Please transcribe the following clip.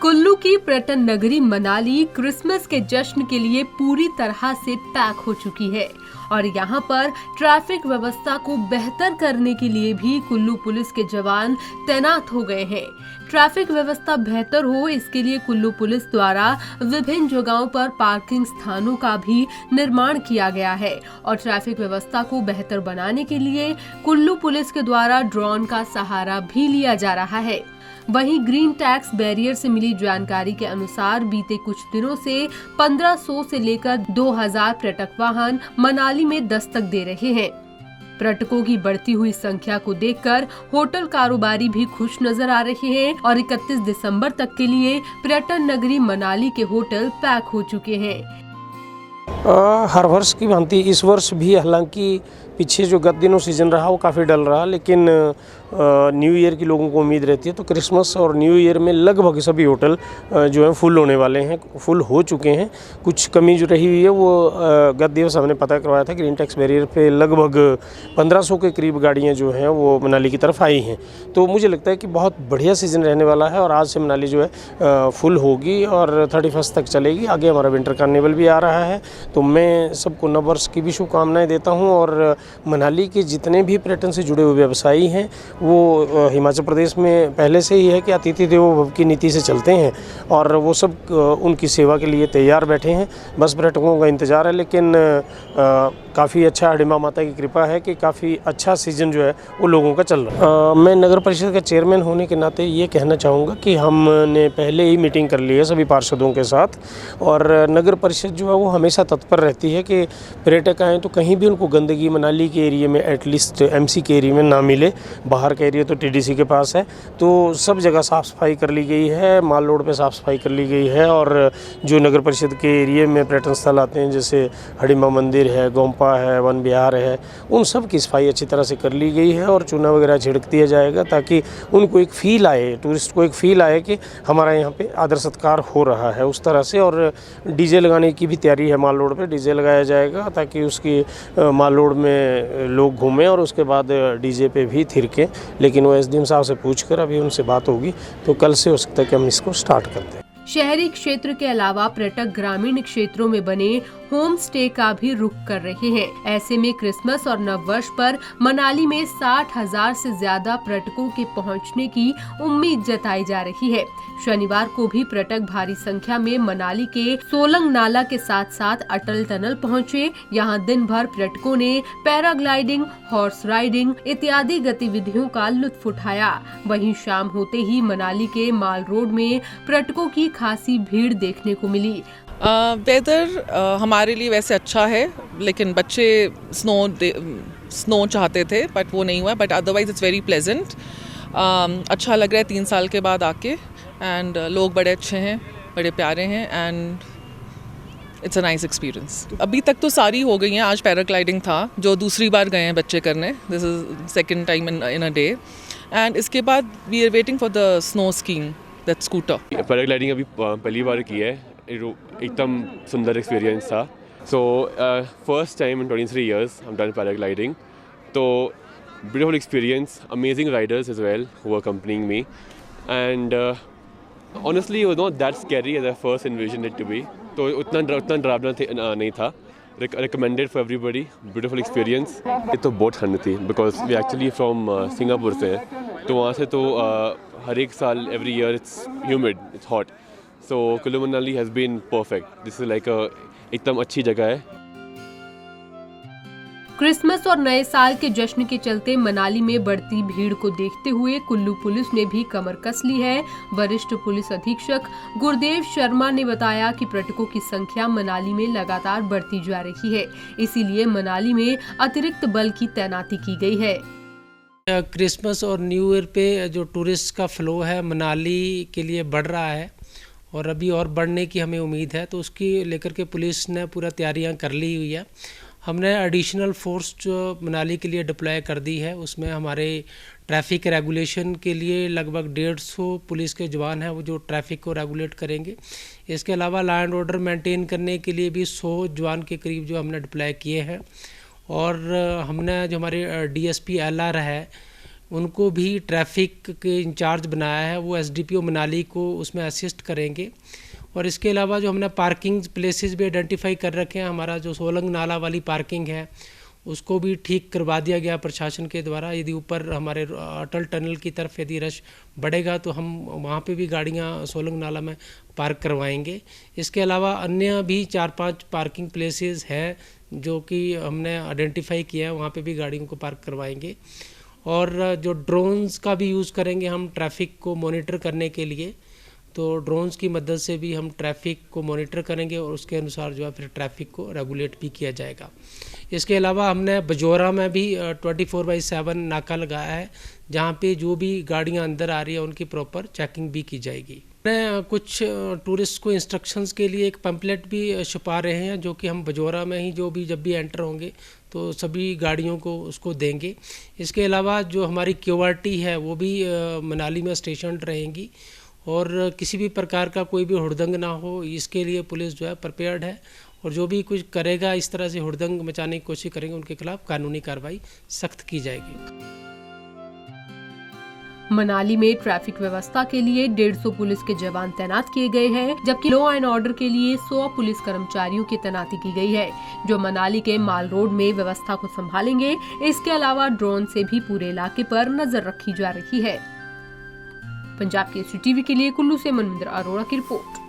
कुल्लू की पर्यटन नगरी मनाली क्रिसमस के जश्न के लिए पूरी तरह से पैक हो चुकी है और यहाँ पर ट्रैफिक व्यवस्था को बेहतर करने के लिए भी कुल्लू पुलिस के जवान तैनात हो गए हैं। ट्रैफिक व्यवस्था बेहतर हो इसके लिए कुल्लू पुलिस द्वारा विभिन्न जगहों पर पार्किंग स्थानों का भी निर्माण किया गया है और ट्रैफिक व्यवस्था को बेहतर बनाने के लिए कुल्लू पुलिस के द्वारा ड्रोन का सहारा भी लिया जा रहा है। वहीं ग्रीन टैक्स बैरियर से मिली जानकारी के अनुसार बीते कुछ दिनों से 1500 से लेकर 2000 पर्यटक वाहन मनाली में दस्तक दे रहे हैं। पर्यटकों की बढ़ती हुई संख्या को देखकर होटल कारोबारी भी खुश नजर आ रहे हैं और 31 दिसंबर तक के लिए पर्यटन नगरी मनाली के होटल पैक हो चुके हैं। हर वर्ष की भांति इस वर्ष भी, हालांकि पीछे जो गत दिनों सीजन रहा वो काफ़ी डल रहा, लेकिन न्यू ईयर की लोगों को उम्मीद रहती है तो क्रिसमस और न्यू ईयर में लगभग सभी होटल जो हैं फुल होने वाले हैं, फुल हो चुके हैं। कुछ कमी जो रही हुई है वो गत दिवस हमने पता करवाया था। ग्रीन टैक्स बैरियर पे लगभग 1500 के करीब गाड़ियाँ जो हैं वो मनाली की तरफ आई हैं। तो मुझे लगता है कि बहुत बढ़िया सीज़न रहने वाला है और आज से मनाली जो है फुल होगी और 31 तक चलेगी। आगे हमारा विंटर कार्निवल भी आ रहा है, तो मैं सबको नव वर्ष की भी शुभकामनाएँ देता हूँ। और मनाली के जितने भी पर्यटन से जुड़े हुए व्यवसायी हैं वो हिमाचल प्रदेश में पहले से ही है कि अतिथि देवो भव की नीति से चलते हैं और वो सब उनकी सेवा के लिए तैयार बैठे हैं। बस पर्यटकों का इंतज़ार है, लेकिन काफ़ी अच्छा हिडिंबा माता की कृपा है कि काफ़ी अच्छा सीज़न जो है वो लोगों का चल रहा है। मैं नगर परिषद का चेयरमैन होने के नाते ये कहना चाहूँगा कि हमने पहले ही मीटिंग कर ली है सभी पार्षदों के साथ और नगर परिषद जो है वो हमेशा तत्पर रहती है कि पर्यटक आएँ तो कहीं भी उनको गंदगी मनाली के एरिया में, एटलीस्ट एमसी के एरिया में ना मिले। बाहर का एरिया तो टीडीसी के पास है, तो सब जगह साफ़ सफाई कर ली गई है, माल रोड पे साफ़ सफाई कर ली गई है और जो नगर परिषद के एरिया में पर्यटन स्थल आते हैं जैसे हिडिंबा मंदिर है, गोम्पा है, वन विहार है, उन सब की सफाई अच्छी तरह से कर ली गई है और चूना वगैरह छिड़क दिया जाएगा ताकि उनको एक फील आए, टूरिस्ट को एक फील आए कि हमारा यहाँ पे आदर सत्कार हो रहा है उस तरह से। और डीजे लगाने की भी तैयारी है, माल रोड पे डीजे लगाया जाएगा ताकि उसकी माल रोड में लोग घूमें और उसके बाद डीजे पे भी थिरकें। लेकिन वो एसडीएम साहब से पूछकर अभी उनसे बात होगी तो कल से हो सकता है कि हम इसको स्टार्ट कर दें। शहरी क्षेत्र के अलावा पर्यटक ग्रामीण क्षेत्रों में बने होम स्टे का भी रुख कर रहे हैं। ऐसे में क्रिसमस और नववर्ष पर मनाली में 60,000 से ज्यादा पर्यटकों के पहुंचने की उम्मीद जताई जा रही है। शनिवार को भी पर्यटक भारी संख्या में मनाली के सोलंग नाला के साथ साथ अटल टनल पहुंचे। यहां दिन भर पर्यटकों ने पैराग्लाइडिंग, हॉर्स राइडिंग इत्यादि गतिविधियों का लुत्फ उठाया। वहीं शाम होते ही मनाली के माल रोड में पर्यटकों की खासी भीड़ देखने को मिली। वेदर हमारे लिए वैसे अच्छा है, लेकिन बच्चे स्नो चाहते थे बट वो नहीं हुआ। But otherwise it's very pleasant. अच्छा लग रहा है 3 साल के बाद आके एंड लोग बड़े अच्छे हैं, बड़े प्यारे हैं and it's a nice experience. अभी तक तो सारी हो गई हैं। आज पैराग्लाइडिंग था जो दूसरी बार गए हैं बच्चे करने। This is second time in a day and इसके बाद we are waiting for the snow skiing, that scooter. Paragliding अभी पहली बार की है, एकदम सुंदर एक्सपीरियंस था। So first time in 23 years I've done paragliding. तो beautiful experience, amazing riders as well who were accompanying me and honestly it was not that scary as I first envisioned it to be. तो उतना डरावना नहीं था। Recommended for everybody, beautiful experience. ये तो बहुत ठंड थी because we actually from Singapore से हैं, तो वहाँ से तो हर एक साल every year it's humid, it's hot. So Kullu Manali has been perfect. This is like एकदम अच्छी जगह है। क्रिसमस और नए साल के जश्न के चलते मनाली में बढ़ती भीड़ को देखते हुए कुल्लू पुलिस ने भी कमर कस ली है। वरिष्ठ पुलिस अधीक्षक गुरदेव शर्मा ने बताया कि पर्यटकों की संख्या मनाली में लगातार बढ़ती जा रही है, इसीलिए मनाली में अतिरिक्त बल की तैनाती की गई है। क्रिसमस और न्यू ईयर पे जो टूरिस्ट का फ्लो है मनाली के लिए बढ़ रहा है और अभी और बढ़ने की हमें उम्मीद है, तो उसकी लेकर के पुलिस ने पूरा तैयारियां कर ली हुई है। हमने एडिशनल फोर्स जो मनाली के लिए डिप्लॉय कर दी है, उसमें हमारे ट्रैफिक रेगुलेशन के लिए लगभग 150 पुलिस के जवान हैं वो जो ट्रैफिक को रेगुलेट करेंगे। इसके अलावा लॉ एंड ऑर्डर मेंटेन करने के लिए भी 100 जवान के करीब जो हमने डिप्लॉय किए हैं और हमने जो हमारे डीएसपी एलआर है उनको भी ट्रैफिक के इंचार्ज बनाया है, वो एसडीपीओ मनाली को उसमें असिस्ट करेंगे। और इसके अलावा जो हमने पार्किंग प्लेसेस भी आइडेंटिफाई कर रखे हैं, हमारा जो सोलंग नाला वाली पार्किंग है उसको भी ठीक करवा दिया गया प्रशासन के द्वारा। यदि ऊपर हमारे अटल टनल की तरफ यदि रश बढ़ेगा तो हम वहाँ पे भी गाड़ियाँ सोलंग नाला में पार्क करवाएंगे। इसके अलावा अन्य भी 4-5 पार्किंग प्लेसेस हैं जो कि हमने आइडेंटिफाई किया है, वहाँ पे भी गाड़ियों को पार्क करवाएंगे। और जो ड्रोन्स का भी यूज़ करेंगे हम ट्रैफिक को मॉनिटर करने के लिए, तो ड्रोन्स की मदद से भी हम ट्रैफिक को मॉनिटर करेंगे और उसके अनुसार जो है फिर ट्रैफिक को रेगुलेट भी किया जाएगा। इसके अलावा हमने बजौरा में भी 24/7 नाका लगाया है, जहाँ पे जो भी गाड़ियाँ अंदर आ रही है उनकी प्रॉपर चेकिंग भी की जाएगी। कुछ टूरिस्ट को इंस्ट्रक्शंस के लिए एक पैम्पलेट भी छपा रहे हैं, जो कि हम बजौरा में ही जब भी एंटर होंगे तो सभी गाड़ियों को उसको देंगे। इसके अलावा जो हमारी क्यूआरटी है वो भी मनाली में स्टेशन रहेंगी और किसी भी प्रकार का कोई भी हुड़दंग ना हो, इसके लिए पुलिस जो है प्रिपेयर्ड है। और जो भी कुछ करेगा इस तरह से हुड़दंग मचाने की कोशिश करेंगे, उनके खिलाफ कानूनी कार्रवाई सख्त की जाएगी। मनाली में ट्रैफिक व्यवस्था के लिए 150 पुलिस के जवान तैनात किए गए हैं, जबकि लॉ एंड ऑर्डर के लिए 100 पुलिस कर्मचारियों की तैनाती की गई है, जो मनाली के माल रोड में व्यवस्था को संभालेंगे। इसके अलावा ड्रोन से भी पूरे इलाके पर नजर रखी जा रही है। पंजाब केसरी टीवी के लिए कुल्लू से मनविंदर अरोड़ा की रिपोर्ट।